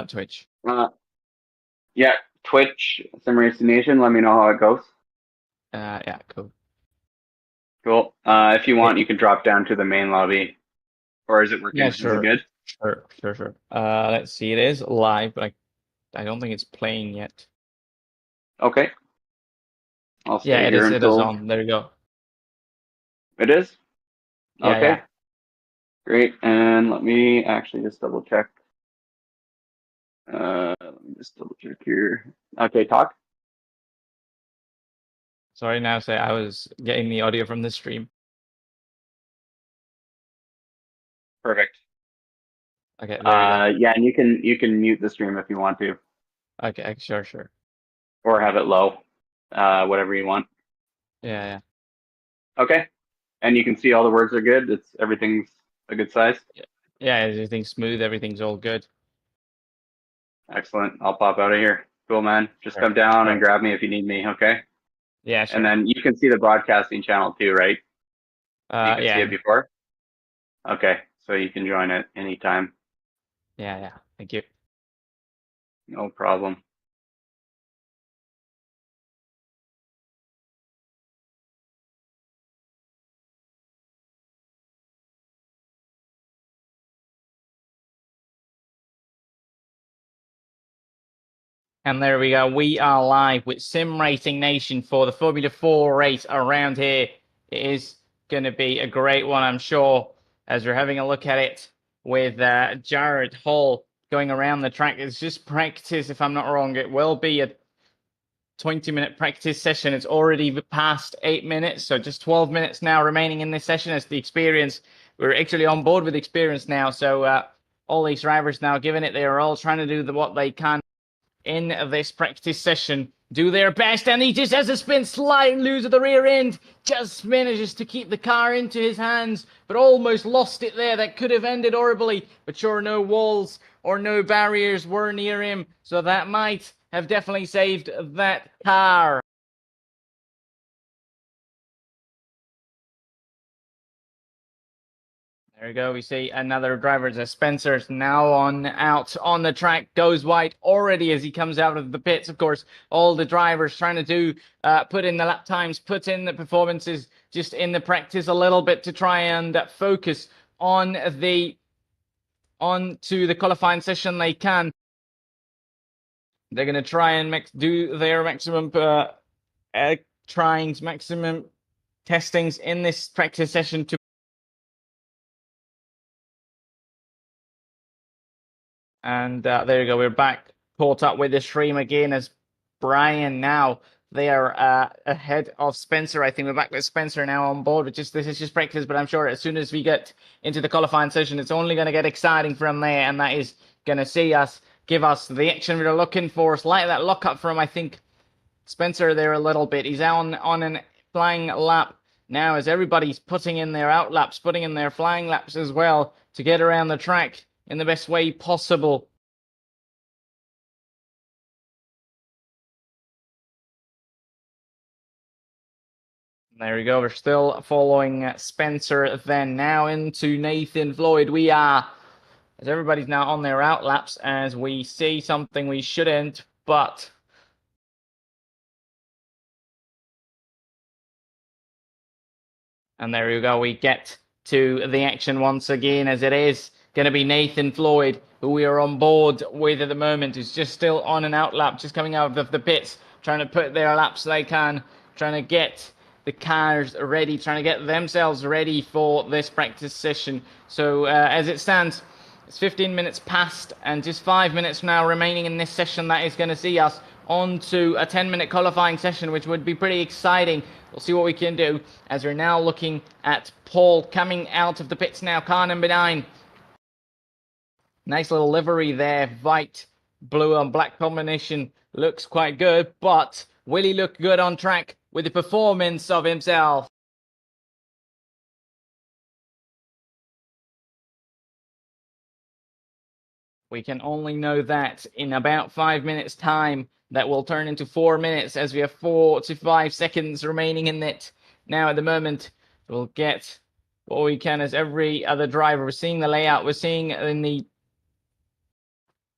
Twitch. Yeah, Twitch, Sim Racing Nation. Let me know how it goes. Yeah, cool. Cool. If you want, you can drop down to the main lobby. Or is it working? Yeah, Is it sure. good? Sure. Let's see. It is live, but I don't think it's playing yet. Okay. I'll stay Yeah, it here is. It is until on. There you go. it is. Yeah, Okay. yeah. Great. And let me actually just double check. Let me just double check here. Okay, talk. Sorry, now say I was getting the audio from the stream. Perfect. Okay, there you go. Yeah, and you can mute the stream if you want to, Okay, sure. or have it low. Whatever you want. Yeah. Okay. And you can see all the words are good. Everything's a good size. Yeah, everything's smooth. Everything's all good. Excellent. I'll pop out of here. Cool, man. Just Sure. come down and Sure. grab me if you need me, okay? Yeah, And sure. then you can see the broadcasting channel too, right? You can see it Yeah. before? Okay, so you can join it anytime. Yeah. Thank you. No problem. And there we go. We are live with Sim Racing Nation for the Formula 4 race around here. It is going to be a great one, I'm sure, as we're having a look at it with Jared Hall going around the track. It's just practice, if I'm not wrong. It will be a 20-minute practice session. It's already past 8 minutes, so just 12 minutes now remaining in this session as the experience. We're actually on board with experience now, so all these drivers now giving it. They are all trying to do what they can in this practice session, do their best, and he just has a spin, slight lose at the rear end, just manages to keep the car into his hands, but almost lost it there. That could have ended horribly, but sure, no walls or no barriers were near him, so that might have definitely saved that car. There we go. We see another driver. As Spencer's now out on the track, goes wide already as he comes out of the pits. Of course, all the drivers trying to do put in the lap times, put in the performances, just in the practice a little bit to try and focus on onto the qualifying session they can. They're going to try and do their maximum maximum testings in this practice session to. And there you go. We're back, caught up with the stream again as Brian now. They are ahead of Spencer. I think we're back with Spencer now on board. This is just practice, but I'm sure as soon as we get into the qualifying session, it's only going to get exciting from there, and that is going to give us the action we're looking for. Slight that lockup from, I think, Spencer there a little bit. He's on an flying lap now as everybody's putting in their out laps, putting in their flying laps as well to get around the track in the best way possible. There we go. We're still following Spencer then. Now into Nathan Floyd. We are, as everybody's now on their out laps, as we see something we shouldn't, but and there you go. We get to the action once again, as it is going to be Nathan Floyd, who we are on board with at the moment, who's just still on an out lap, just coming out of the pits, trying to put their laps they can, trying to get the cars ready, trying to get themselves ready for this practice session. So as it stands, it's 15 minutes past and just 5 minutes now remaining in this session. That is going to see us on to a 10-minute qualifying session, which would be pretty exciting. We'll see what we can do as we're now looking at Paul coming out of the pits now. Car number 9. Nice little livery there. White, blue and black combination. Looks quite good, but will he look good on track with the performance of himself? We can only know that in about 5 minutes' time. That will turn into 4 minutes as we have 4 to 5 seconds remaining in it. Now, at the moment, we'll get what we can as every other driver. We're seeing the layout. We're seeing in the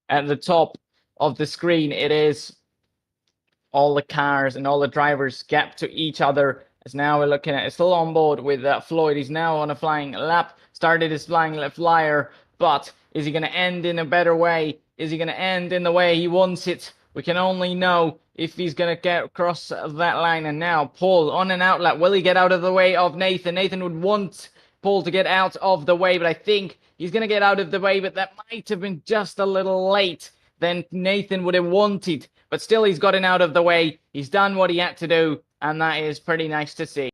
at the top of the screen, it is all the cars and all the drivers gap to each other. As now we're looking at, it's still on board with Floyd. He's now on a flying lap, started his flying flyer, but is he going to end in a better way? Is he going to end in the way he wants it? We can only know if he's going to get across that line. And now Paul on an outlet. Will he get out of the way of Nathan? Nathan would want Paul to get out of the way, but I think he's going to get out of the way, but that might have been just a little late than Nathan would have wanted. But still, he's gotten out of the way. He's done what he had to do, and that is pretty nice to see.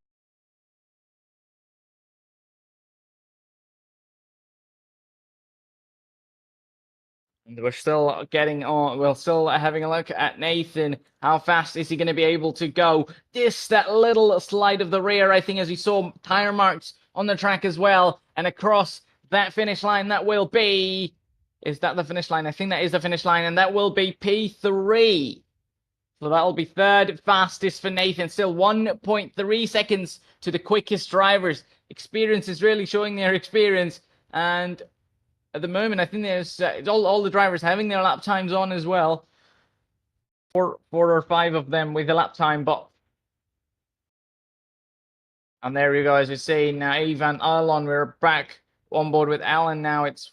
And we're still getting on. We're still having a look at Nathan. How fast is he going to be able to go? That little slide of the rear, I think, as we saw tire marks on the track as well. And across that finish line, that will be... Is that the finish line? I think that is the finish line, and that will be P3. So that'll be third fastest for Nathan. Still 1.3 seconds to the quickest drivers. Experience is really showing their experience. And at the moment, I think there's all the drivers having their lap times on as well. Four or five of them with a lap time, but... And there we go, as we see now, Ivan, Alon, we're back on board with Alan now. It's...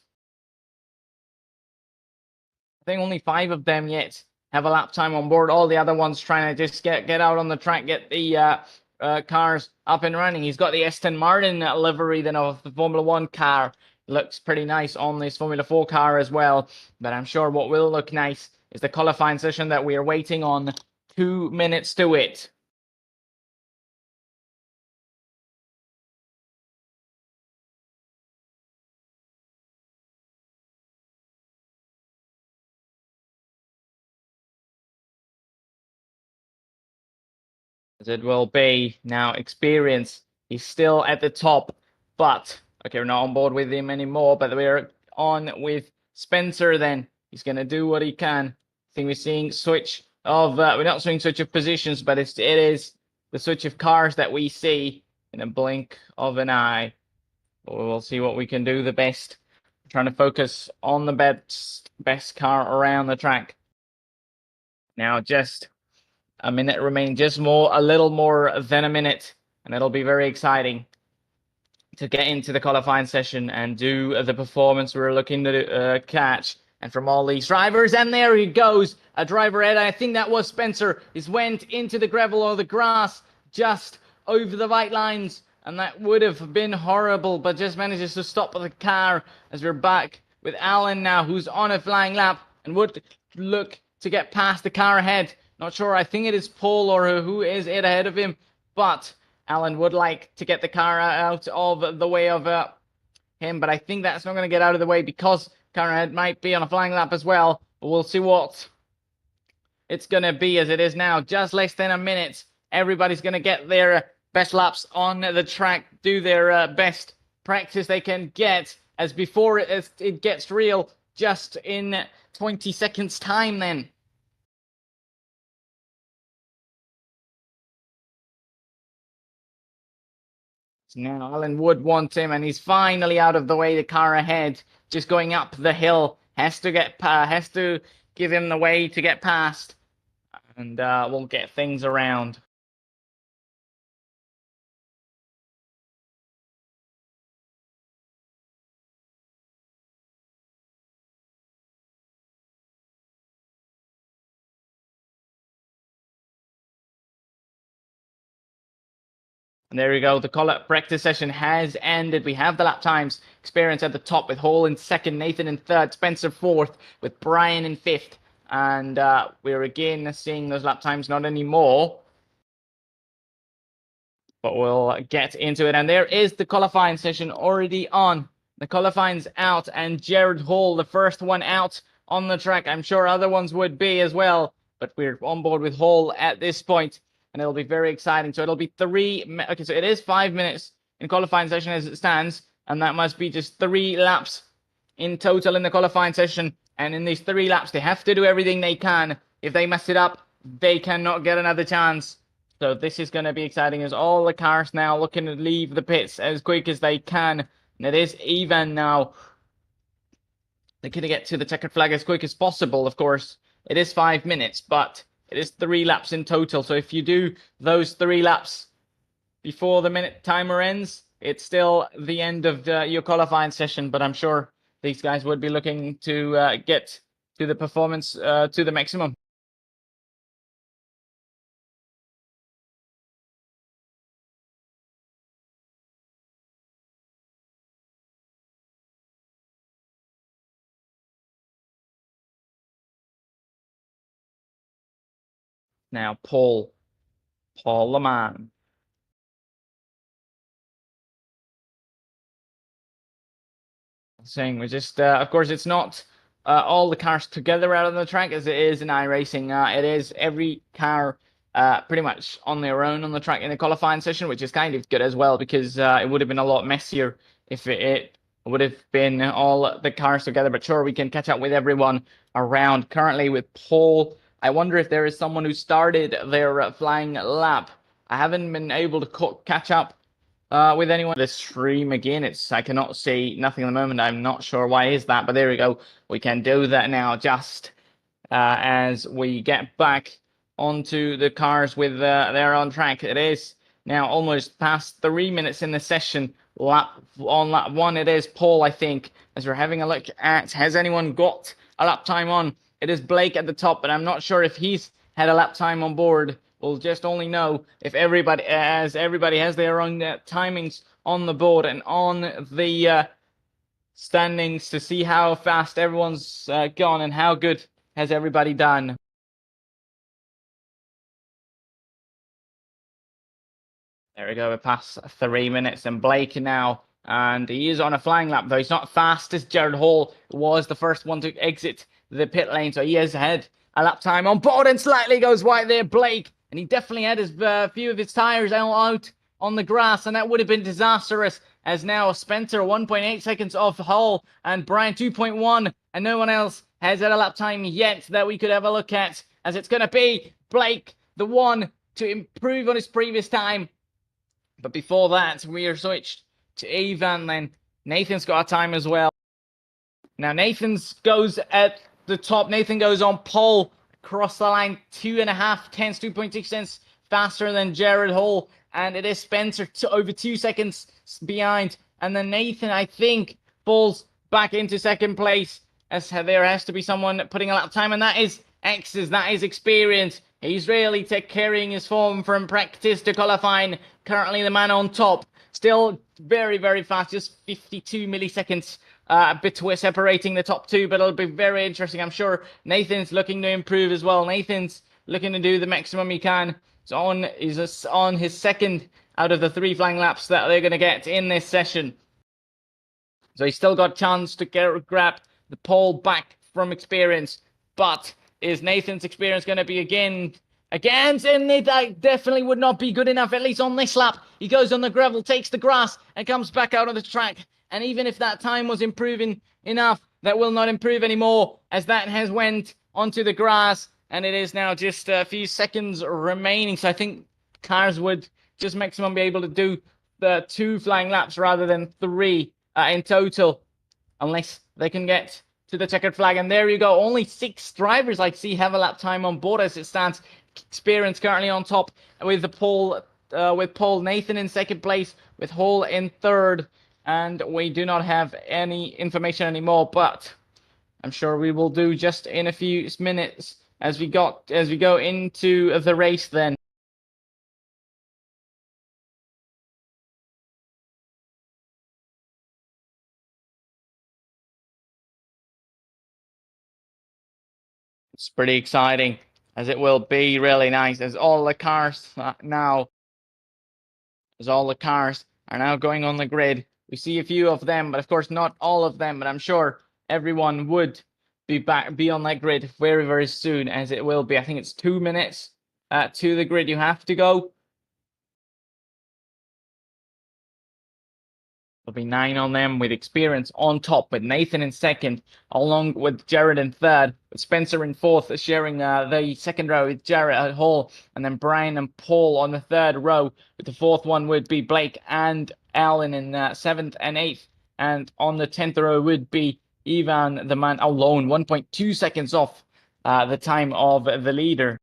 I think only 5 of them yet have a lap time on board. All the other ones trying to just get out on the track, get the cars up and running. He's got the Aston Martin livery then of the Formula 1 car. Looks pretty nice on this Formula 4 car as well. But I'm sure what will look nice is the qualifying session that we are waiting on. 2 minutes to it. As it will be now, experience. He's still at the top, but okay, we're not on board with him anymore. But we're on with Spencer. Then he's gonna do what he can. I think we're seeing switch of we're not seeing switch of positions, but it is the switch of cars that we see in a blink of an eye. But we'll see what we can do the best. I'm trying to focus on the best car around the track. Now just a minute remains, just a little more than a minute, and it'll be very exciting to get into the qualifying session and do the performance we're looking to catch. And from all these drivers, and there he goes, a driver ahead. I think that was Spencer. He's went into the gravel or the grass just over the white lines, and that would have been horrible, but just manages to stop the car as we're back with Alan now, who's on a flying lap and would look to get past the car ahead. Not sure. I think it is Paul or who is it ahead of him. But Alan would like to get the car out of the way of him. But I think that's not going to get out of the way because car ahead might be on a flying lap as well. But we'll see what it's going to be as it is now. Just less than a minute. Everybody's going to get their best laps on the track. Do their best practice they can get. As before it gets real. Just in 20 seconds time then. Now Alan would want him, and he's finally out of the way. The car ahead, just going up the hill, has to give him the way to get past, and we'll get things around. And there we go. The call-up practice session has ended. We have the lap times. Experience at the top with Hall in second, Nathan in third, Spencer fourth, with Brian in fifth. And we're again seeing those lap times, not anymore. But we'll get into it. And there is the qualifying session already on. The qualifying's out, and Jared Hall, the first one out on the track. I'm sure other ones would be as well. But we're on board with Hall at this point. And it'll be very exciting. So it'll be okay, so it is 5 minutes in qualifying session as it stands. And that must be just 3 laps in total in the qualifying session. And in these 3 laps, they have to do everything they can. If they mess it up, they cannot get another chance. So this is going to be exciting as all the cars now looking to leave the pits as quick as they can. And it is even now They're going to get to the checkered flag as quick as possible, of course. It is 5 minutes, but it is 3 laps in total. So if you do those 3 laps before the minute timer ends, it's still the end of your qualifying session. But I'm sure these guys would be looking to get to the performance to the maximum. Now, Paul Le Mans. Saying we're just, of course, it's not all the cars together out on the track as it is in iRacing. It is every car pretty much on their own on the track in the qualifying session, which is kind of good as well because it would have been a lot messier if it would have been all the cars together. But sure, we can catch up with everyone around. Currently with Paul, I wonder if there is someone who started their flying lap. I haven't been able to catch up with anyone. The stream again, I cannot see nothing at the moment. I'm not sure why is that, but there we go. We can do that now just as we get back onto the cars with they're on track. It is now almost past 3 minutes in the session. Lap 1, it is Paul, I think, as we're having a look at, has anyone got a lap time on? It is Blake at the top, but I'm not sure if he's had a lap time on board. We'll just only know if everybody has their own timings on the board and on the standings to see how fast everyone's gone and how good has everybody done. There we go, we're past 3 minutes and Blake now, and he is on a flying lap though. He's not fast as Jared Hall was the first one to exit the pit lane, so he has had a lap time on board and slightly goes wide there, Blake. And he definitely had his few of his tires out on the grass, and that would have been disastrous. As now Spencer 1.8 seconds off Hull and Brian 2.1, and no one else has had a lap time yet that we could have a look at. As it's going to be Blake, the one to improve on his previous time. But before that, we are switched to Ivan. Then Nathan's got a time as well. Now Nathan's goes at the top. Nathan goes on pole. Across the line, 2.5 tenths, 2.6 cents faster than Jared Hall. And it is Spencer over 2 seconds behind. And then Nathan, I think, falls back into second place. As there has to be someone putting a lap time. And that is X's. That is experience. He's really carrying his form from practice to qualifying. Currently the man on top. Still very, very fast. Just 52 milliseconds. Between separating the top two, but it'll be very interesting. I'm sure Nathan's looking to improve as well. Nathan's looking to do the maximum he can. He's on his second out of the 3 flying laps that they're going to get in this session. So he's still got a chance to grab the pole back from experience. But is Nathan's experience going to be again? And that definitely would not be good enough, at least on this lap. He goes on the gravel, takes the grass, and comes back out on the track. And even if that time was improving enough, that will not improve anymore, as that has went onto the grass. And it is now just a few seconds remaining. So I think cars would just maximum be able to do the 2 flying laps rather than 3 in total, unless they can get to the checkered flag. And there you go. Only 6 drivers I see have a lap time on board as it stands. Experience currently on top with the pole, with Paul. Nathan in second place, with Hall in third. And we do not have any information anymore, but I'm sure we will do just in a few minutes as we go into the race then. It's pretty exciting, as it will be really nice as all the cars are now going on the grid. We see a few of them, but of course not all of them, but I'm sure everyone would be on that grid very, very soon, as it will be. I think it's 2 minutes to the grid you have to go. There'll be 9 on them, with experience on top, with Nathan in second, along with Jared in third, with Spencer in fourth, sharing the second row with Jared Hall, and then Brian and Paul on the third row, with the fourth one would be Blake and Alan in 7th and 8th, and on the 10th row would be Ivan, the man alone, 1.2 seconds off the time of the leader.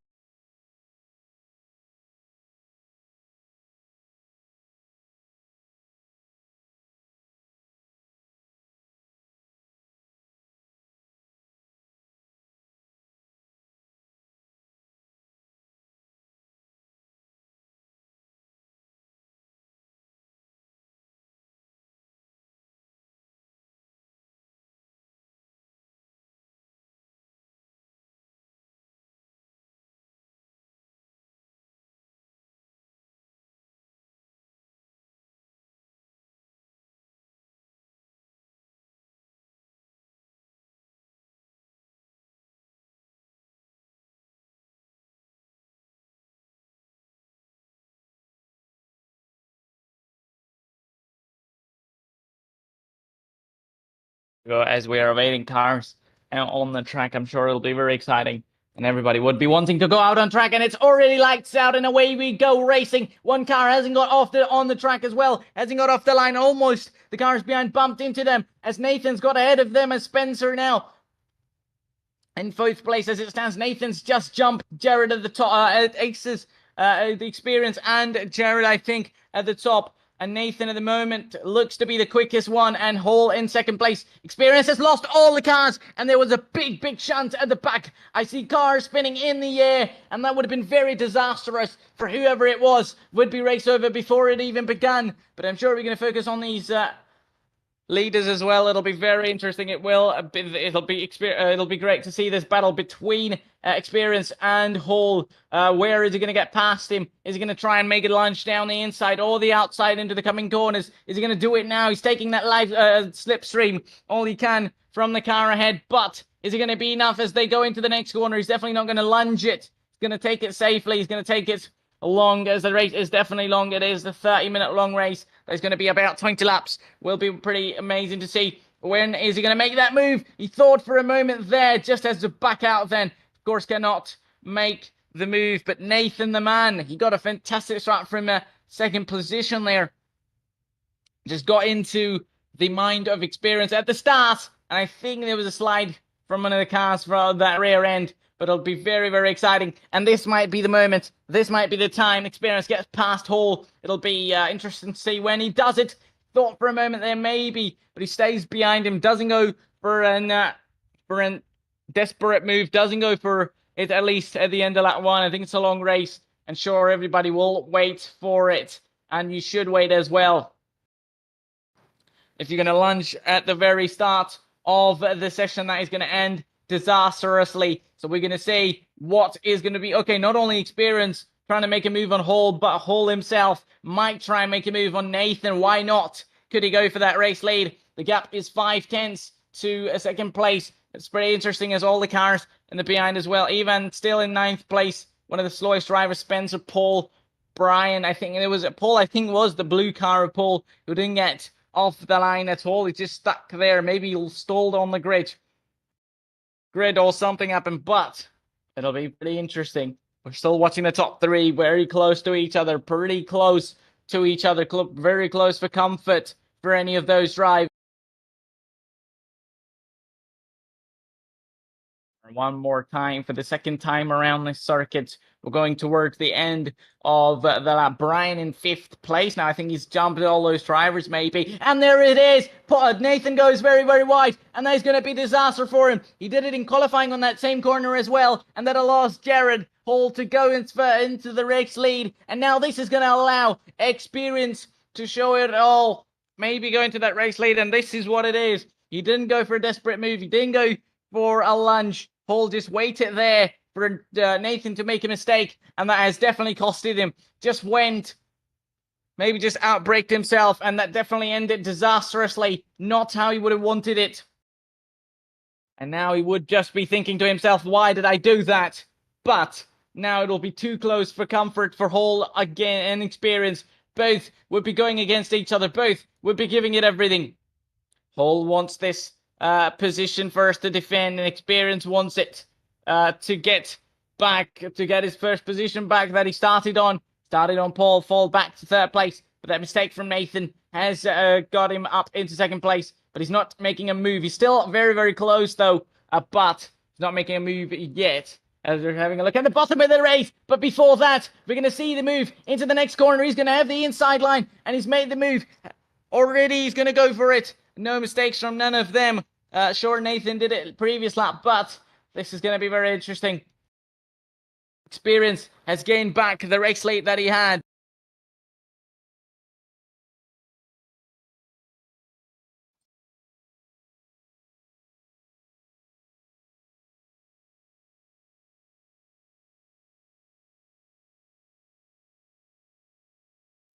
As we are awaiting cars on the track, I'm sure it'll be very exciting. And everybody would be wanting to go out on track, and it's already lights out, and away we go racing. One car hasn't got off on the track as well, hasn't got off the line almost. The cars behind bumped into them as Nathan's got ahead of them as Spencer now in fourth place as it stands. Nathan's just jumped Jared at the top, Ace's the experience, and Jared, I think, at the top. And Nathan at the moment looks to be the quickest one, and Hall in second place. Experience has lost all the cars, and there was a big shunt at the back. I see cars spinning in the air, and that would have been very disastrous for whoever it was. Would be race over before it even began. But I'm sure we're going to focus on these leaders as well. It'll be very interesting. It'll be great to see this battle between Experience and Hall. Where is he going to get past him? Is he going to try and make a lunge down the inside or the outside into the coming corners? Is he going to do it now? He's taking that live slipstream all he can from the car ahead, but is it going to be enough as they go into the next corner? He's definitely not going to lunge it. He's going to take it safely. He's going to take it long, as the race is definitely long. It is the 30-minute long race. There's going to be about 20 laps. Will be pretty amazing to see. When is he going to make that move? He thought for a moment there, just has to back out then. Of course, cannot make the move. But Nathan, the man, he got a fantastic start from second position there. Just got into the mind of Experience at the start. And I think there was a slide from one of the cars from that rear end. But it'll be very exciting. And this might be the moment. This might be the time Experience gets past Hall. It'll be interesting to see when he does it. Thought for a moment there maybe, but he stays behind him. Doesn't go for a desperate move. Doesn't go for it, at least at the end of lap one. I think it's a long race. And sure, everybody will wait for it. And you should wait as well. If you're going to lunge at the very start of the session, that is going to end disastrously. So we're going to see what is going to be. Okay, not only Experience trying to make a move on Hall, but Hall himself might try and make a move on Nathan. Why not? Could he go for that race lead? The gap is 5/10 to a second place. It's pretty interesting as all the cars in the behind as well. Ivan still in 9th place. One of the slowest drivers, Spencer, Paul, Brian. I think it was Paul. I think was the blue car of Paul who didn't get off the line at all. He just stuck there. Maybe he stalled on the grid or something happened, but it'll be pretty interesting. We're still watching the top three very close to each other, pretty close to each other, very close for comfort for any of those drivers. One more time for the second time around this circuit. We're going towards the end of the lap. Brian in 5th place. Now, I think he's jumped all those drivers, maybe. And there it is. Nathan goes very wide. And that's going to be disaster for him. He did it in qualifying on that same corner as well. And that lost Jared Hall to go into the race lead. And now this is going to allow Experience to show it all. Maybe go into that race lead. And this is what it is. He didn't go for a desperate move. He didn't go for a lunge. Hall just waited there for Nathan to make a mistake, and that has definitely costed him. Just went, maybe just outbraked himself, and that definitely ended disastrously. Not how he would have wanted it. And now he would just be thinking to himself, why did I do that? But now it'll be too close for comfort for Hall again and Experience. Both would be going against each other. Both would be giving it everything. Hall wants this position first to defend, and Experience wants it to get back, to get his first position back that he started on. Paul, fall back to 3rd place, but that mistake from Nathan has got him up into 2nd place. but he's not making a move. He's still very, very close, though, but he's not making a move yet. As we're having a look at the bottom of the race. But before that, we're going to see the move into the next corner. He's going to have the inside line, and he's made the move. Already, he's going to go for it. No mistakes from none of them. Sure, Nathan did it previous lap, but this is going to be very interesting. Experience has gained back the race lead that he had.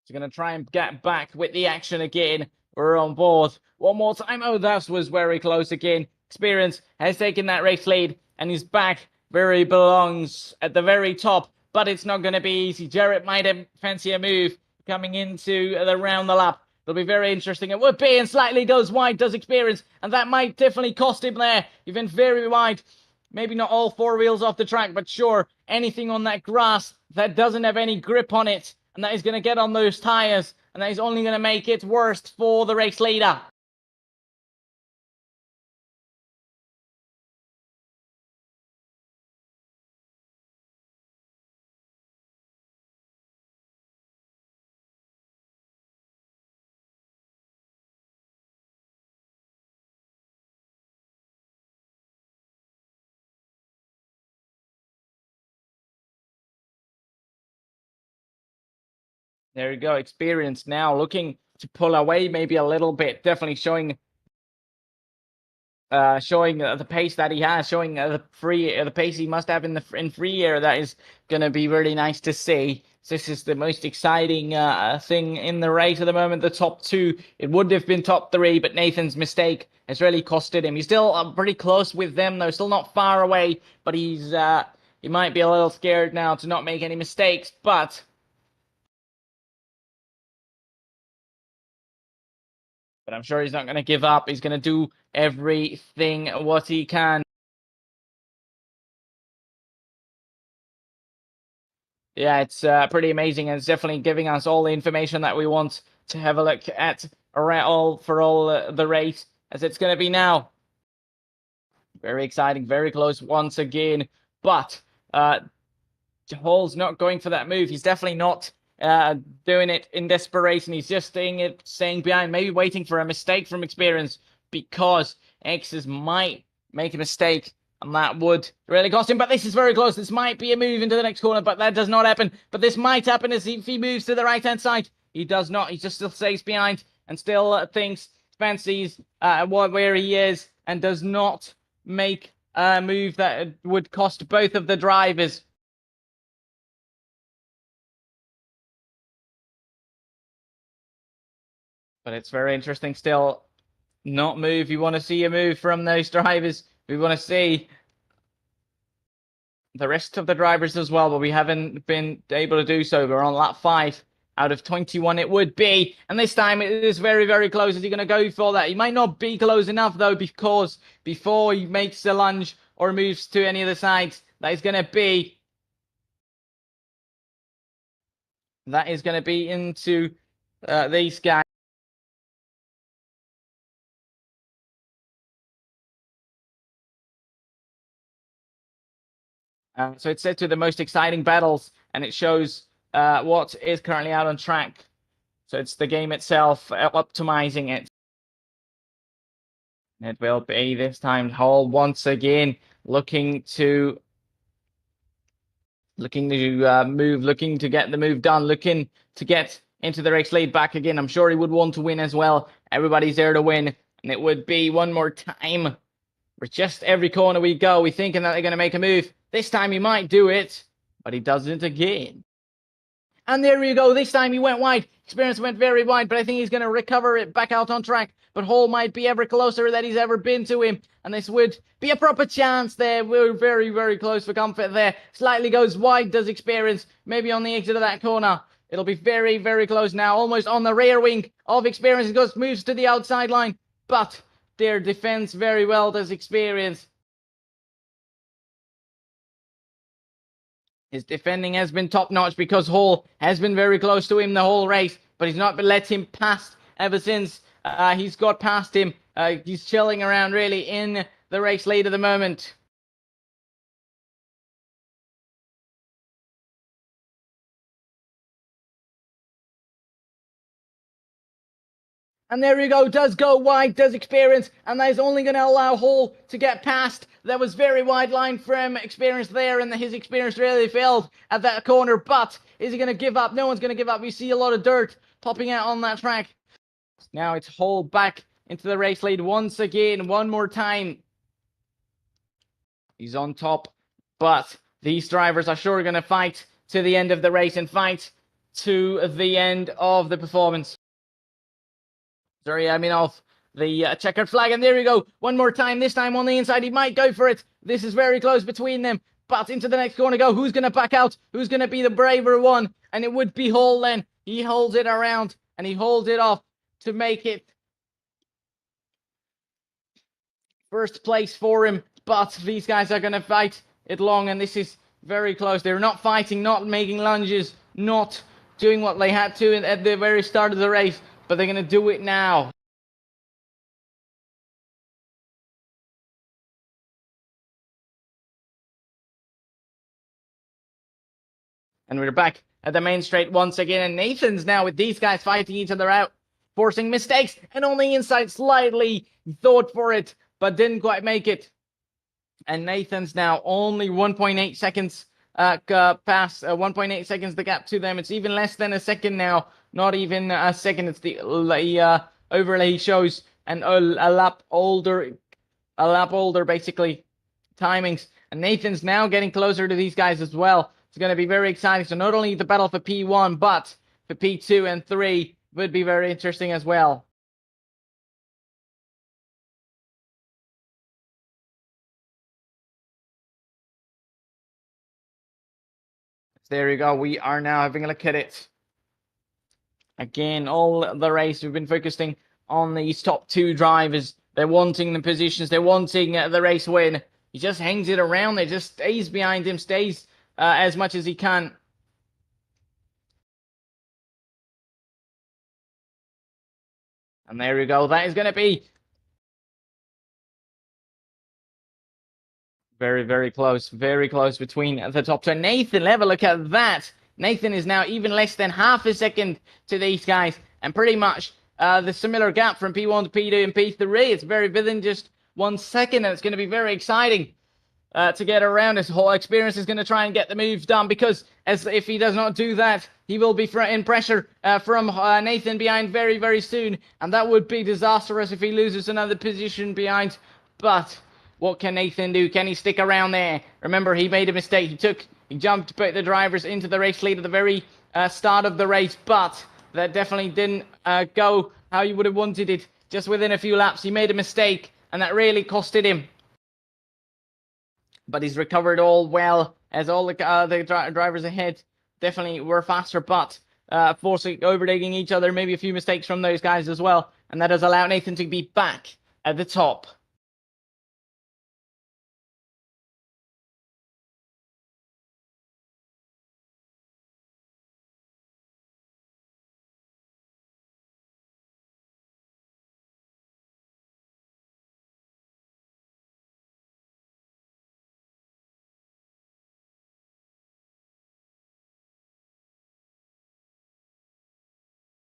He's going to try and get back with the action again. We're on board. One more time. Oh, that was very close again. Experience has taken that race lead, and he's back where he belongs at the very top. But it's not going to be easy. Jarrett might fancy a move coming into the round the lap. It'll be very interesting. It would be, and slightly goes wide, does Experience. And that might definitely cost him there. He went very wide. Maybe not all four wheels off the track, but sure, anything on that grass that doesn't have any grip on it, and that is going to get on those tires, and that is only going to make it worse for the race leader. There you go. Experience now looking to pull away maybe a little bit. Definitely showing the pace that he has, showing the pace he must have in free air. That is going to be really nice to see. This is the most exciting thing in the race at the moment. The top two, it would have been top three, but Nathan's mistake has really costed him. He's still pretty close with them, though, still not far away, but he might be a little scared now to not make any mistakes, but I'm sure he's not going to give up. He's going to do everything what he can. Yeah, it's pretty amazing, and it's definitely giving us all the information that we want to have a look at all the race, as it's going to be now. Very exciting, very close once again, but Hall's not going for that move. He's definitely not doing it in desperation. He's just staying behind, maybe waiting for a mistake from Experience, because X's might make a mistake, and that would really cost him. But this is very close. This might be a move into the next corner, but that does not happen. But this might happen if he moves to the right-hand side. He does not. He just still stays behind and still fancies where he is, and does not make a move that would cost both of the drivers. But it's very interesting still. Not move. You want to see a move from those drivers. We want to see the rest of the drivers as well, but we haven't been able to do so. We're on lap 5 out of 21 it would be. And this time it is very, very close. Is he going to go for that? He might not be close enough, though, because before he makes the lunge or moves to any of the sides, that is going to be into these guys. So it's set to the most exciting battles, and it shows what is currently out on track. So it's the game itself optimizing it. It will be this time Hall once again looking to move, looking to get the move done, looking to get into the race lead back again. I'm sure he would want to win as well. Everybody's there to win, and it would be one more time. For just every corner we go, we're thinking that they're going to make a move. This time he might do it, but he doesn't again. And there you go. This time he went wide. Experience went very wide, but I think he's going to recover it back out on track. But Hall might be ever closer than he's ever been to him. And this would be a proper chance there. We're very, very close for comfort there. Slightly goes wide, does Experience. Maybe on the exit of that corner. It'll be very, very close now. Almost on the rear wing of Experience. It moves to the outside line. But their defense very well does Experience. His defending has been top-notch because Hall has been very close to him the whole race, but he's not let him pass ever since he's got past him. He's chilling around really in the race lead at the moment. And there we go, does go wide, does Experience, and that is only going to allow Hall to get past. That was very wide line from Experience there, and his Experience really failed at that corner, but is he going to give up? No one's going to give up. You see a lot of dirt popping out on that track. Now it's Hall back into the race lead once again, one more time. He's on top, but these drivers are sure going to fight to the end of the race and fight to the end of the performance. Zuriaminov, the checkered flag, and there we go. One more time, this time on the inside. He might go for it. This is very close between them, but into the next corner go. Who's going to back out? Who's going to be the braver one? And it would be Hall then. He holds it around, and he holds it off to make it first place for him. But these guys are going to fight it long, and this is very close. They're not fighting, not making lunges, not doing what they had to at the very start of the race, but they're going to do it now. And we're back at the main straight once again, and Nathan's now with these guys fighting each other out, forcing mistakes, and on the inside slightly thought for it, but didn't quite make it. And Nathan's now only 1.8 seconds past 1.8 seconds the gap to them. It's even less than a second now, not even a second. It's the overlay shows and a lap older basically timings. And Nathan's now getting closer to these guys as well. It's going to be very exciting. So not only the battle for P1, but for P2 and 3 would be very interesting as well. There you go. We are now having a look at it. Again, all the race, we've been focusing on these top two drivers. They're wanting the positions. They're wanting the race win. He just hangs it around. They just stays behind him, stays as much as he can. And there we go. That is going to be very, very close between the top two. Nathan, have a look at that. Nathan is now even less than half a second to these guys, and pretty much the similar gap from P1 to P2 and P3. It's very within just 1 second, and it's going to be very exciting to get around. His whole Experience is going to try and get the move done, because if he does not do that, he will be in pressure from Nathan behind very, very soon, and that would be disastrous if he loses another position behind. But what can Nathan do? Can he stick around there? Remember, he made a mistake. He jumped to put the drivers into the race lead at the very start of the race, but that definitely didn't go how you would have wanted it. Just within a few laps, he made a mistake, and that really costed him. But he's recovered all well, as all the drivers ahead definitely were faster, but overtaking each other, maybe a few mistakes from those guys as well, and that has allowed Nathan to be back at the top.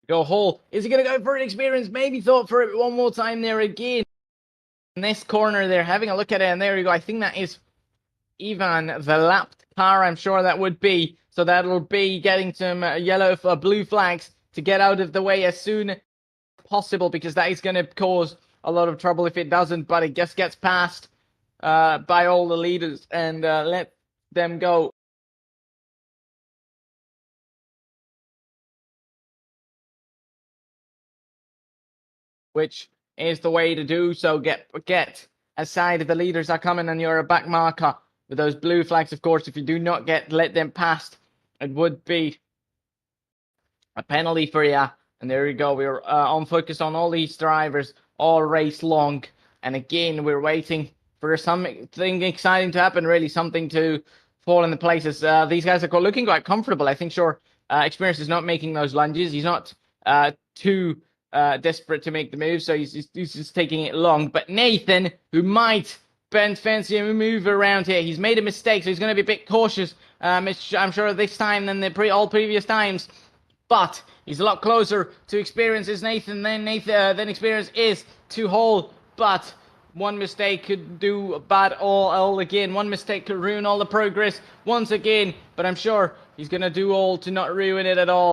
Go Hall. Is he going to go for an Experience? Maybe thought for it one more time there again. In this corner there, having a look at it, and there you go. I think that is Ivan, the lapped car, I'm sure that would be. So that'll be getting some blue flags to get out of the way as soon as possible, because that is going to cause a lot of trouble if it doesn't. But it just gets passed by all the leaders and let them go. Which is the way to do so. Get aside if the leaders are coming and you're a back marker with those blue flags. Of course, if you do not let them past, it would be a penalty for you. And there you go. We're on focus on all these drivers all race long. And again, we're waiting for something exciting to happen, really, something to fall into places. These guys are looking quite comfortable. I think, sure, Experience is not making those lunges. He's not too desperate to make the move, so he's just taking it long. But Nathan, who might fancy a move around here, he's made a mistake, so he's going to be a bit cautious. I'm sure this time than all previous times. But he's a lot closer to experience as Nathan than experience is to Hall. But one mistake could do bad all again. One mistake could ruin all the progress once again. But I'm sure he's going to do all to not ruin it at all.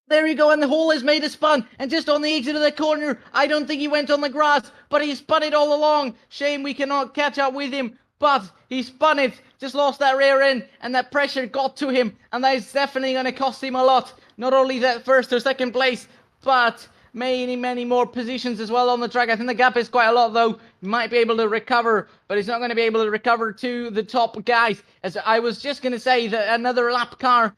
There you go, and the Hall has made a spun, and just on the exit of the corner, I don't think he went on the grass, but he spun it all along. Shame we cannot catch up with him, but he spun it, just lost that rear end, and that pressure got to him, and that is definitely going to cost him a lot. Not only that first or second place, but many more positions as well on the track. I think the gap is quite a lot, though. He might be able to recover, but he's not going to be able to recover to the top guys. As I was just going to say that another lapped car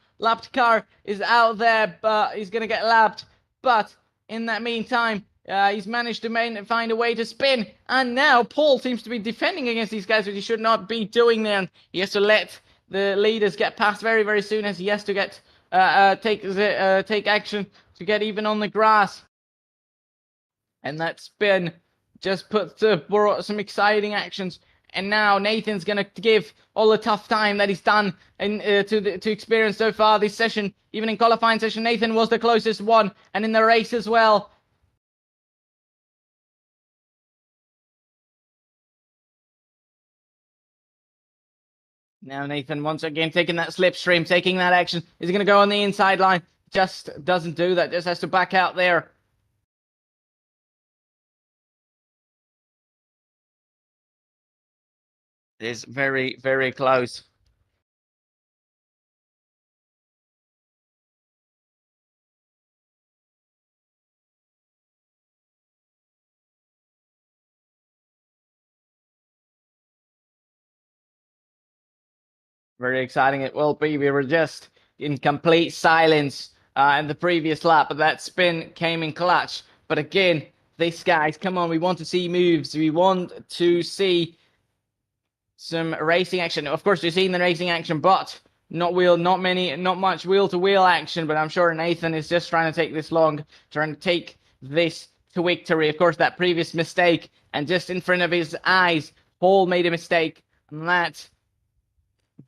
is out there, but he's going to get lapped. But in that meantime, he's managed to find a way to spin. And now Paul seems to be defending against these guys, which he should not be doing then. He has to let the leaders get past very soon, as he has to get take action to get even on the grass. And that spin just brought some exciting actions. And now Nathan's going to give all the tough time that he's done to experience so far this session. Even in qualifying session, Nathan was the closest one. And in the race as well. Now Nathan once again taking that slipstream, taking that action. Is he going to go on the inside line? Just doesn't do that. Just has to back out there. It is very close. Very exciting it will be. We were just in complete silence in the previous lap, but that spin came in clutch. But again, these guys, come on, we want to see moves. We want to see some racing action. Of course, we've seen the racing action, but not much wheel-to-wheel action. But I'm sure Nathan is just trying to take this long, trying to take this to victory. Of course, that previous mistake, and just in front of his eyes, Paul made a mistake, and that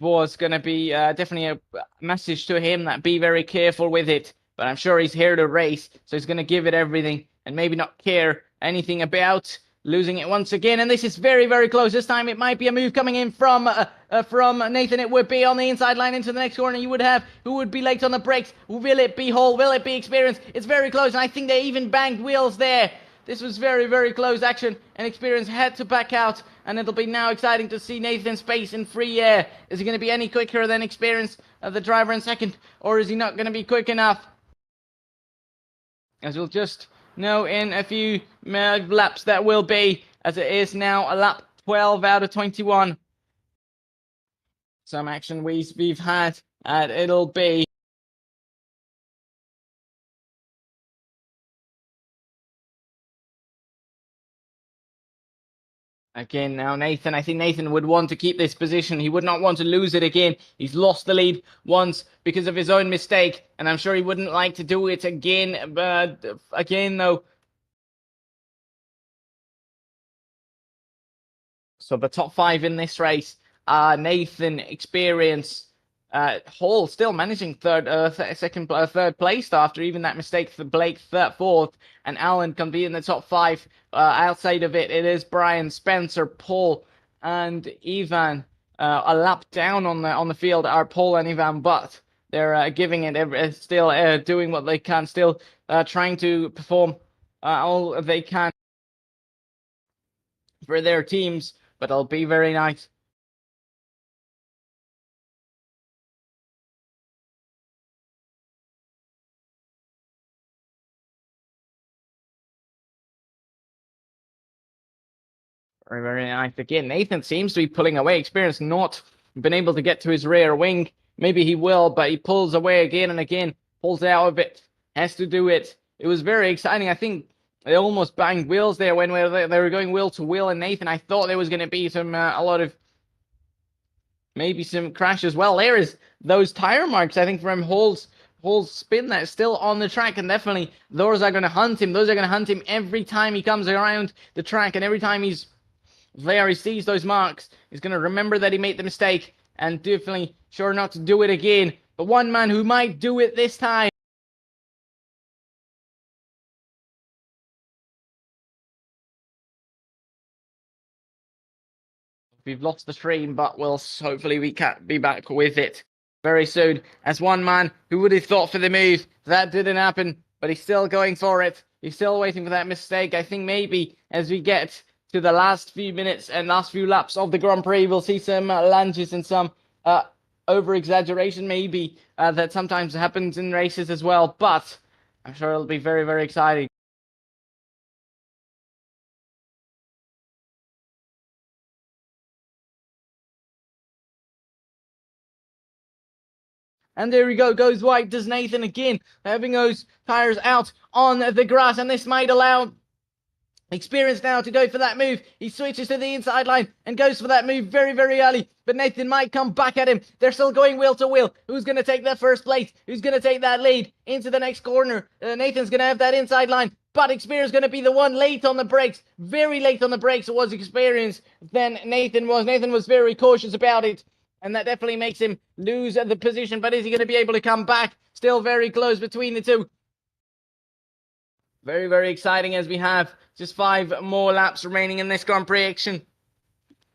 was going to be definitely a message to him that be very careful with it. But I'm sure he's here to race, so he's going to give it everything and maybe not care anything about losing it once again. And this is very close. This time it might be a move coming in from Nathan. It would be on the inside line into the next corner. You would have who would be late on the brakes. Will it be Hall? Will it be Experience? It's very close, and I think they even banged wheels there. This was very close action, and Experience had to back out, and it'll be now exciting to see Nathan's pace in free air. Is he going to be any quicker than Experience, the driver in second, or is he not going to be quick enough? As we'll just know in a few laps that will be, as it is now a lap 12 out of 21. Some action we've had, and it'll be again now Nathan. I think Nathan would want to keep this position. He would not want to lose it again. He's lost the lead once because of his own mistake, and I'm sure he wouldn't like to do it again. Again though. So the top 5 in this race are Nathan, Experience, Hall still managing third place after even that mistake for Blake fourth, and Alan can be in the top 5. Outside of it, it is Brian, Spencer, Paul, and Ivan. A lap down on the field are Paul and Ivan, but they're giving it still doing what they can, still trying to perform all they can for their teams. But it'll be very nice. Very nice. Again, Nathan seems to be pulling away. Experience not been able to get to his rear wing. Maybe he will, but he pulls away again and again. Pulls out of it. Has to do it It was very exciting. I think they almost banged wheels there when they were going wheel to wheel. And Nathan, I thought there was going to be a lot of maybe some crashes. Well, there is those tire marks, I think, from Hall's spin that's still on the track, and definitely those are going to hunt him. Those are going to hunt him every time he comes around the track, and every time he's there, he sees those marks. He's going to remember that he made the mistake and definitely sure not to do it again. But one man who might do it this time. We've lost the stream, but hopefully we can be back with it very soon. As one man who would have thought for the move, that didn't happen, but he's still going for it. He's still waiting for that mistake. I think maybe as we get to the last few minutes and last few laps of the Grand Prix, we'll see some lunges and some over-exaggeration maybe that sometimes happens in races as well, but I'm sure it'll be very, very exciting. And there we go, goes wide, does Nathan again, having those tires out on the grass, and this might allow Experience now to go for that move. He switches to the inside line and goes for that move very, very early. But Nathan might come back at him. They're still going wheel to wheel. Who's going to take that first place? Who's going to take that lead into the next corner? Nathan's going to have that inside line. But Experience going to be the one late on the brakes. Very late on the brakes was Experience than Nathan was. Nathan was very cautious about it. And that definitely makes him lose the position. But is he going to be able to come back? Still very close between the two. Very, very exciting as we have just 5 more laps remaining in this Grand Prix action.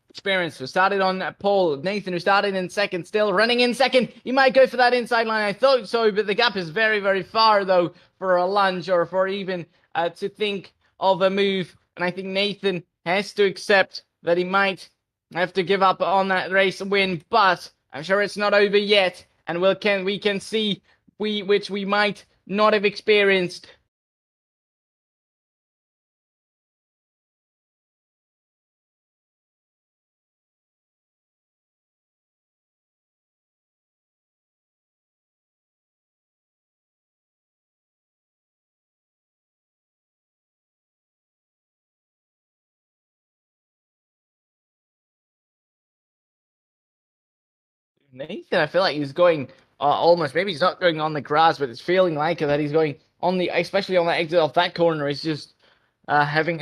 Experience who started on pole. Nathan who started in second, still running in second. He might go for that inside line. I thought so, but the gap is very, very far though for a lunge or for even to think of a move. And I think Nathan has to accept that he might have to give up on that race win, but I'm sure it's not over yet. And we can see which we might not have experienced. Nathan, I feel like he's going almost, maybe he's not going on the grass, but it's feeling like it, that he's going on the, especially on the exit of that corner, he's just having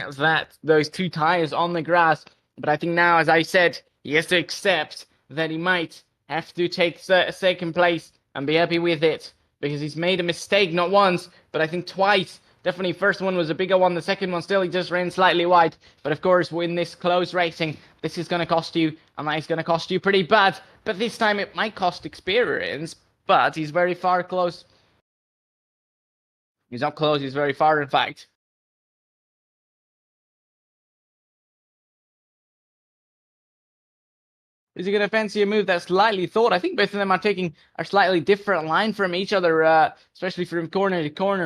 those 2 tires on the grass. But I think now, as I said, he has to accept that he might have to take second place and be happy with it, because he's made a mistake, not once, but I think twice. Definitely, first one was a bigger one. The second one still, he just ran slightly wide. But of course, in this close racing, this is going to cost you, and that is going to cost you pretty bad. But this time, it might cost Experience, but he's very far close. He's not close, he's very far, in fact. Is he going to fancy a move that's slightly thought? I think both of them are taking a slightly different line from each other, especially from corner to corner.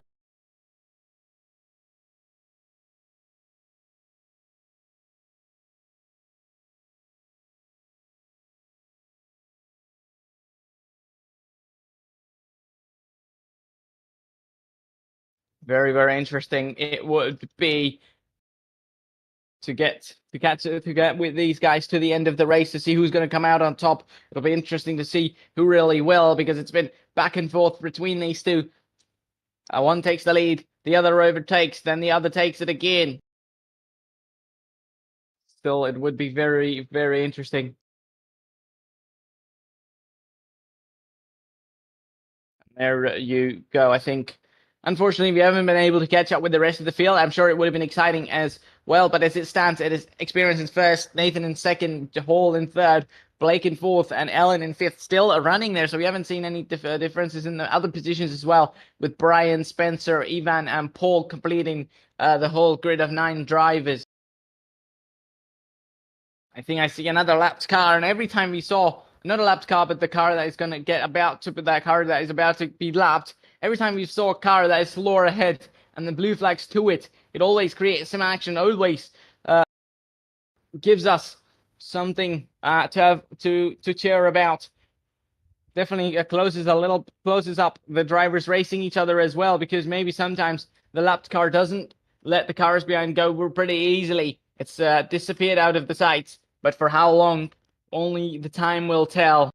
Very, very interesting it would be to get with these guys to the end of the race to see who's going to come out on top. It'll be interesting to see who really will, because it's been back and forth between these two. One takes the lead, the other overtakes, then the other takes it again. Still, it would be very, very interesting. There you go. I think, unfortunately, we haven't been able to catch up with the rest of the field. I'm sure it would have been exciting as well, but as it stands, it is Experience in first, Nathan in second, Hall in third, Blake in fourth, and Ellen in fifth. Still running there, so we haven't seen any differences in the other positions as well, with Brian, Spencer, Ivan, and Paul completing the whole grid of 9 drivers. I think I see another lapped car, and every time we saw another lapped car, but the car that is going to that car that is about to be lapped, every time we saw a car that is slower ahead and the blue flags to it, it always creates some action, always gives us something to cheer about. Definitely closes up the drivers racing each other as well, because maybe sometimes the lapped car doesn't let the cars behind go pretty easily. It's disappeared out of the sights, but for how long, only the time will tell.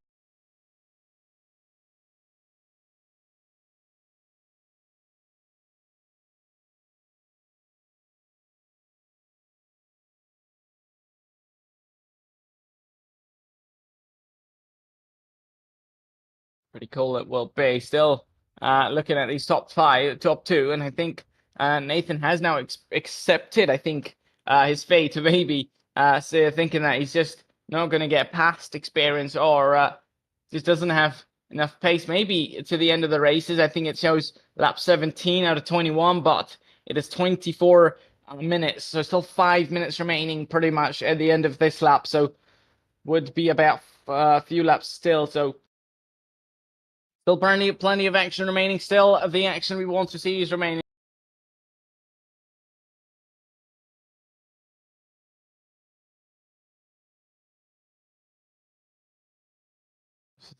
Pretty cool it will be. Still looking at these top two, and I think Nathan has now accepted, I think, his fate, maybe thinking that he's just not going to get past experience or just doesn't have enough pace. Maybe to the end of the races, I think it shows lap 17 out of 21, but it is 24 minutes, so still 5 minutes remaining pretty much at the end of this lap, so would be about a few laps still, so still plenty of action remaining. Still, the action we want to see is remaining.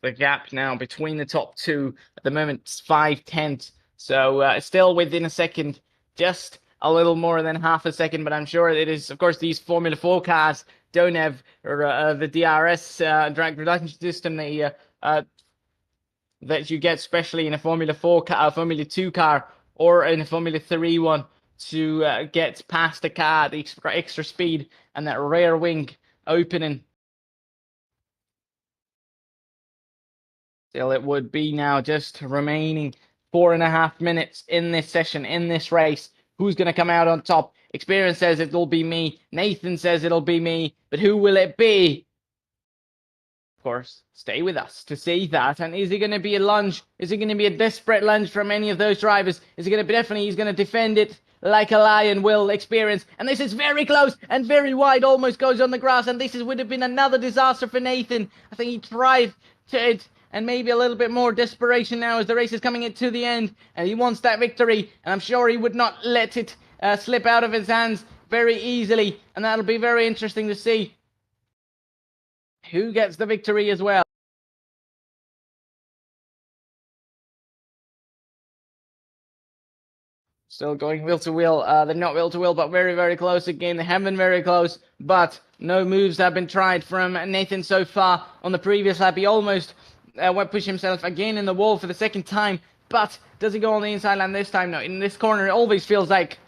The gap now between the top two at the moment is 5/10. So still within a second, just a little more than half a second. But I'm sure it is, of course, these Formula 4 cars don't have the DRS drag reduction system that you get, especially in a Formula 4 car, Formula 2 car, or in a Formula 3 one, to get past the car, the extra speed, and that rear wing opening. Still, it would be now just remaining 4.5 minutes in this session, in this race. Who's going to come out on top? Experience says it'll be me. Nathan says it'll be me. But who will it be? Of course, stay with us to see that. And is it going to be a lunge? Is it going to be a desperate lunge from any of those drivers? Is it going to be definitely, he's going to defend it like a lion will. Experience. And this is very close and very wide, almost goes on the grass. And this would have been another disaster for Nathan. I think he tried to it. And maybe a little bit more desperation now as the race is coming to the end. And he wants that victory. And I'm sure he would not let it slip out of his hands very easily. And that'll be very interesting to see who gets the victory as well. Still going wheel to wheel. They're not wheel to wheel, but very, very close again. They have been very close, but no moves have been tried from Nathan so far. On the previous lap, he almost went push himself again in the wall for the second time, but does he go on the inside line this time? No, in this corner, it always feels like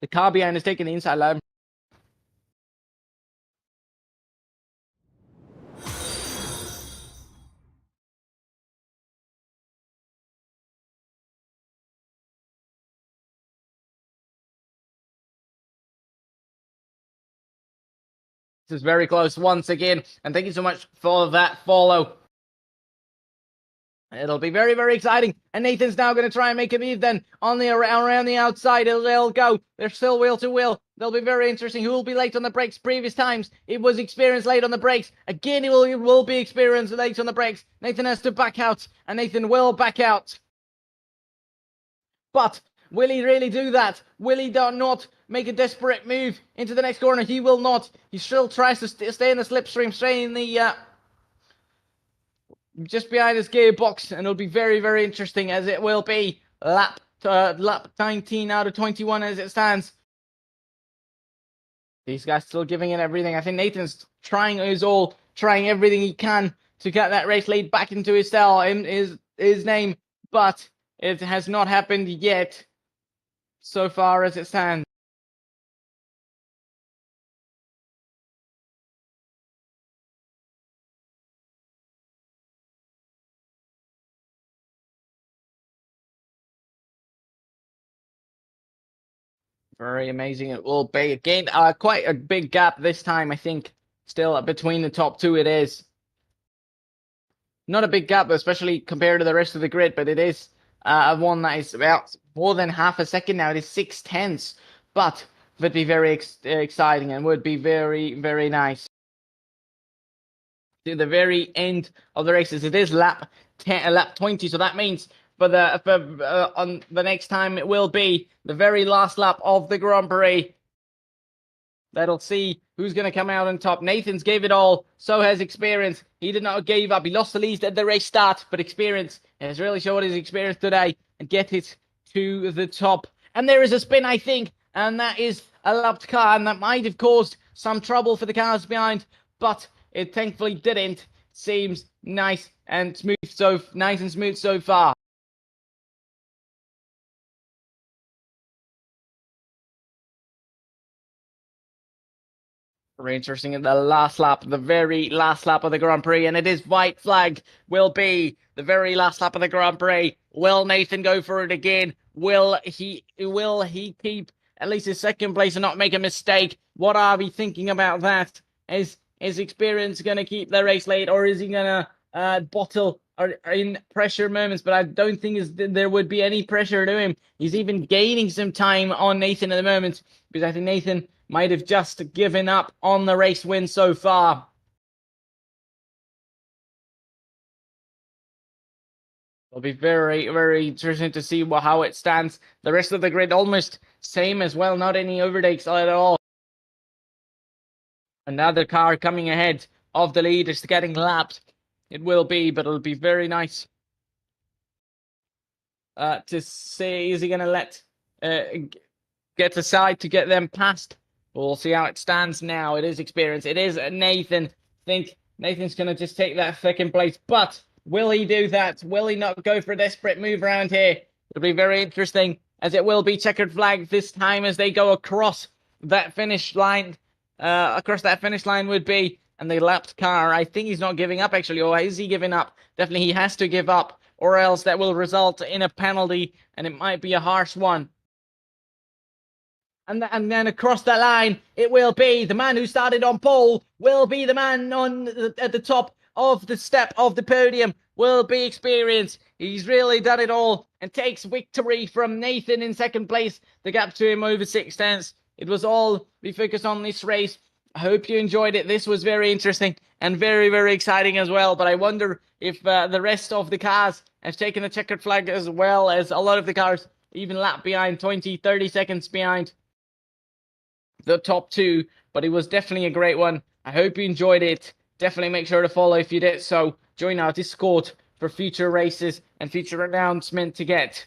the car behind is taking the inside line. This is very close once again, and thank you so much for that follow. It'll be very, very exciting. And Nathan's now going to try and make a move then on the around the outside. They'll go. They're still wheel to wheel. They'll be very interesting. Who will be late on the brakes? Previous times, it was Experience late on the brakes. Again, it will be Experience late on the brakes. Nathan has to back out, and Nathan will back out. But will he really do that? Will he not make a desperate move into the next corner? He will not. He still tries to stay in the slipstream, stay in the just behind his gearbox, and it'll be very, very interesting, as it will be lap 19 out of 21 as it stands. These guys still giving it everything. I think Nathan's trying everything he can to get that race lead back into his name, but it has not happened yet so far as it stands. Very amazing it will be. Again, quite a big gap this time, I think. Still between the top two it is. Not a big gap, especially compared to the rest of the grid, but it is one that is about more than half a second now. It is 6/10, but would be very exciting and would be very, very nice. To the very end of the races, it is lap 20, so that means on the next time it will be the very last lap of the Grand Prix. That'll see who's going to come out on top. Nathan's gave it all. So has Experience. He did not give up. He lost the lead at the race start, but Experience has really showed his experience today and get it to the top. And there is a spin, I think, and that is a lapped car, and that might have caused some trouble for the cars behind, but it thankfully didn't. Seems nice and smooth so far. Very interesting in the last lap, the very last lap of the Grand Prix, and it is white flag will be the very last lap of the Grand Prix. Will Nathan go for it again? Will he keep at least his second place and not make a mistake? What are we thinking about that? Is experience going to keep the race late, or is he going to bottle or in pressure moments? But I don't think there would be any pressure to him. He's even gaining some time on Nathan at the moment, because I think Nathan might have just given up on the race win so far. It'll be very, very interesting to see how it stands. The rest of the grid almost same as well, not any overtakes at all. Another car coming ahead of the lead is getting lapped. It will be, but it'll be very nice to see. Is he going to let get aside to get them past? We'll see how it stands now. It is experience. It is Nathan. I think Nathan's going to just take that second place. But will he do that? Will he not go for a desperate move around here? It'll be very interesting, as it will be checkered flag this time as they go across that finish line. Across that finish line would be, and the lapped car. I think he's not giving up, actually. Or is he giving up? Definitely he has to give up, or else that will result in a penalty, and it might be a harsh one. And then across that line, it will be the man who started on pole, will be the man at the top of the step of the podium, will be experience. He's really done it all and takes victory from Nathan in second place. The gap to him over 6 tenths. It was all we focused on this race. I hope you enjoyed it. This was very interesting and very, very exciting as well. But I wonder if the rest of the cars have taken a checkered flag as well, as a lot of the cars even lap behind, 20, 30 seconds behind the top two. But it was definitely a great one. I hope you enjoyed it. Definitely make sure to follow if you did so. Join our Discord for future races and future announcement to get.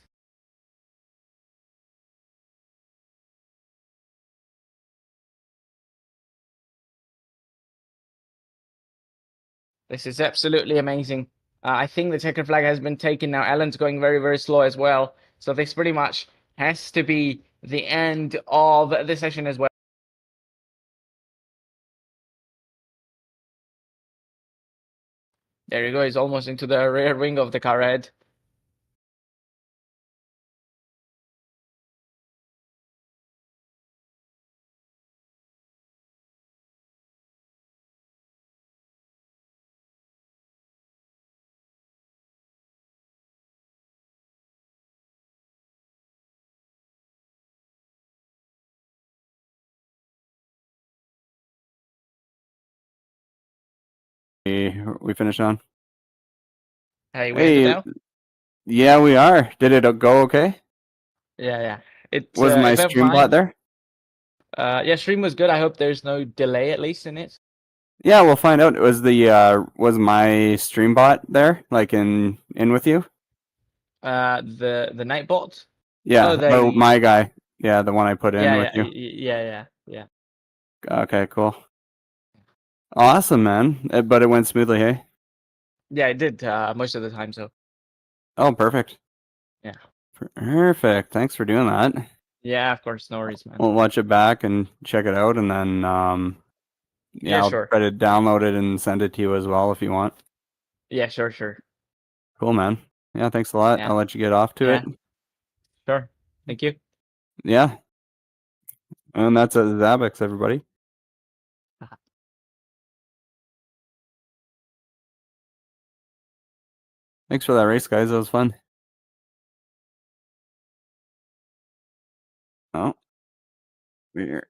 This is absolutely amazing. I think the checkered flag has been taken now. Alan's going very, very slow as well. So this pretty much has to be the end of the session as well. There you go. He's almost into the rear wing of the car head. We finished on? Hey, we ended now? Yeah, we are. Did it go okay? Yeah. It Was my stream bot there? Yeah, stream was good. I hope there's no delay at least in it. Yeah, we'll find out. Was my stream bot there, like in with you? The Nightbot. Yeah, or my guy. Yeah, the one I put in with you. Yeah. Okay, cool. Awesome, man. But it went smoothly, hey? Yeah, it did most of the time. So. Oh, perfect. Yeah. Perfect. Thanks for doing that. Yeah, of course. No worries, man. We'll watch it back and check it out, and then I'll sure. try to download it and send it to you as well if you want. Yeah, sure. Cool, man. Yeah, thanks a lot. Yeah. I'll let you get off to it. Sure. Thank you. Yeah. And that's a Zabbix, everybody. Thanks for that race, guys. That was fun. Oh. We're